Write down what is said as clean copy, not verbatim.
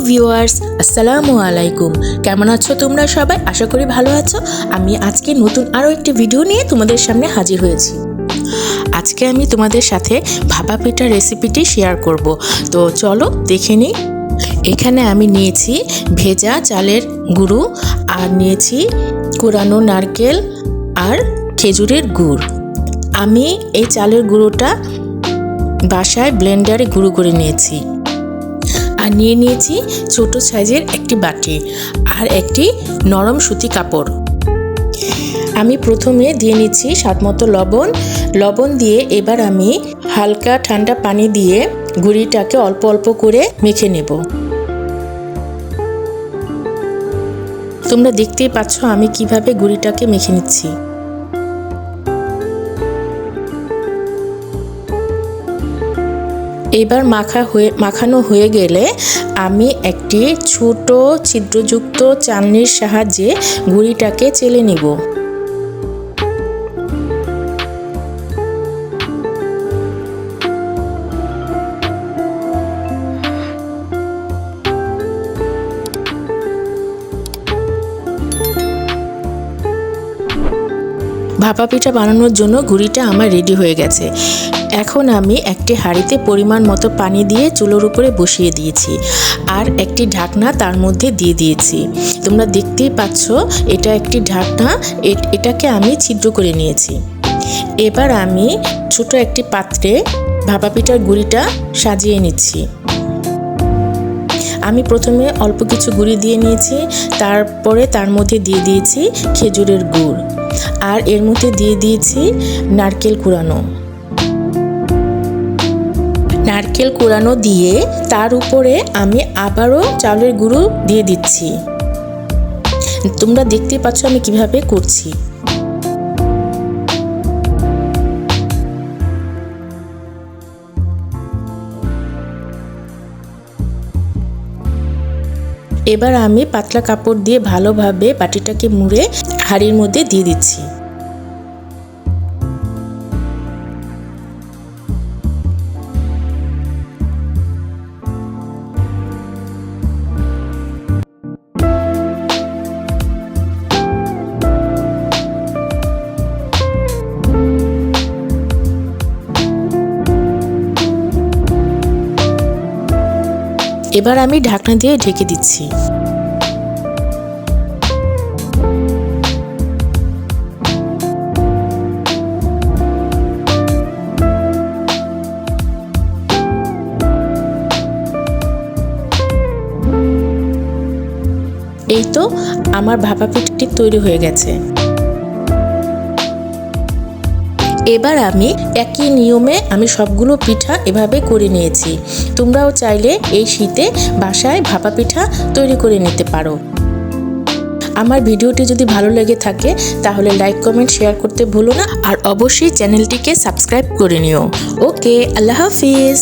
Viewers, আসসালামু আলাইকুম। কেমন আছো তোমরা সবাই? আশা করি ভালো আছো। আমি আজকে নতুন আরও একটি ভিডিও নিয়ে তোমাদের সামনে হাজির হয়েছি। আজকে আমি তোমাদের সাথে ভাপা পিঠার রেসিপিটি শেয়ার করব। তো চলো দেখে নিই। এখানে আমি নিয়েছি ভেজা চালের গুঁড়ো, আর নিয়েছি কোরানো নারকেল আর খেজুরের গুড়। আমি এই চালের গুঁড়োটা বাসায় ব্লেন্ডারে গুঁড়ো করে নিয়েছি। আর নিয়ে নিয়েছি ছোট সাইজের একটি বাটি আর একটি নরম সুতি কাপড়। আমি প্রথমে দিয়ে নিচ্ছি স্বাদমতো লবণ দিয়ে এবার আমি হালকা ঠান্ডা পানি দিয়ে গুঁড়িটাকে অল্প অল্প করে মেখে নেব। তোমরা দেখতেই পাচ্ছ আমি কিভাবে গুঁড়িটাকে মেখে নিচ্ছি। এবার মাখানো হয়ে গেলে আমি একটি ছোট ছিদ্রযুক্ত চালনির সাহায্যে গুঁড়িটাকে চেলে নিব। ভাপা পিঠা বানানোর জন্য গুঁড়িটা আমার রেডি হয়ে গেছে। এখন আমি একটি হাঁড়িতে পরিমাণ মতো পানি দিয়ে চুলোর উপরে বসিয়ে দিয়েছি আর একটি ঢাকনা তার মধ্যে দিয়ে দিয়েছি। তোমরা দেখতেই পাচ্ছ এটা একটি ঢাকনা, এটাকে আমি ছিদ্র করে নিয়েছি। এবার আমি ছোট একটি পাত্রে ভাপা পিঠার গুঁড়িটা সাজিয়ে নিচ্ছি। আমি প্রথমে অল্প কিছু গুঁড়ি দিয়ে নিয়েছি, তারপরে তার মধ্যে দিয়ে দিয়েছি খেজুরের গুড় আর এর মধ্যে দিয়ে দিয়েছি নারকেল কুড়ানো দিয়ে তার উপরে আমি আবারও চালের গুঁড়ো দিয়ে দিচ্ছি। তোমরা দেখতেই পাচ্ছ আমি কিভাবে করছি। এবার আমি পাতলা কাপড় দিয়ে ভালোভাবে বাটিটাকে মুড়ে হাঁড়ির মধ্যে দিয়ে দিচ্ছি। এবার আমি ঢাকনা দিয়ে ঢেকে দিচ্ছি। এই তো আমার ভাপা পিঠাটি তৈরি হয়ে গেছে। এবার আমি একই নিয়মে আমি সবগুলো পিঠা এভাবে করে নিয়েছি। তোমরাও চাইলে এই শীতে বাসায় ভাপা পিঠা তৈরি করে নিতে পারো। আমার ভিডিওটি যদি ভালো লেগে থাকে তাহলে লাইক কমেন্ট শেয়ার করতে ভুলো না, আর অবশ্যই চ্যানেলটিকে সাবস্ক্রাইব করে নিও। ওকে, আল্লাহ হাফিজ।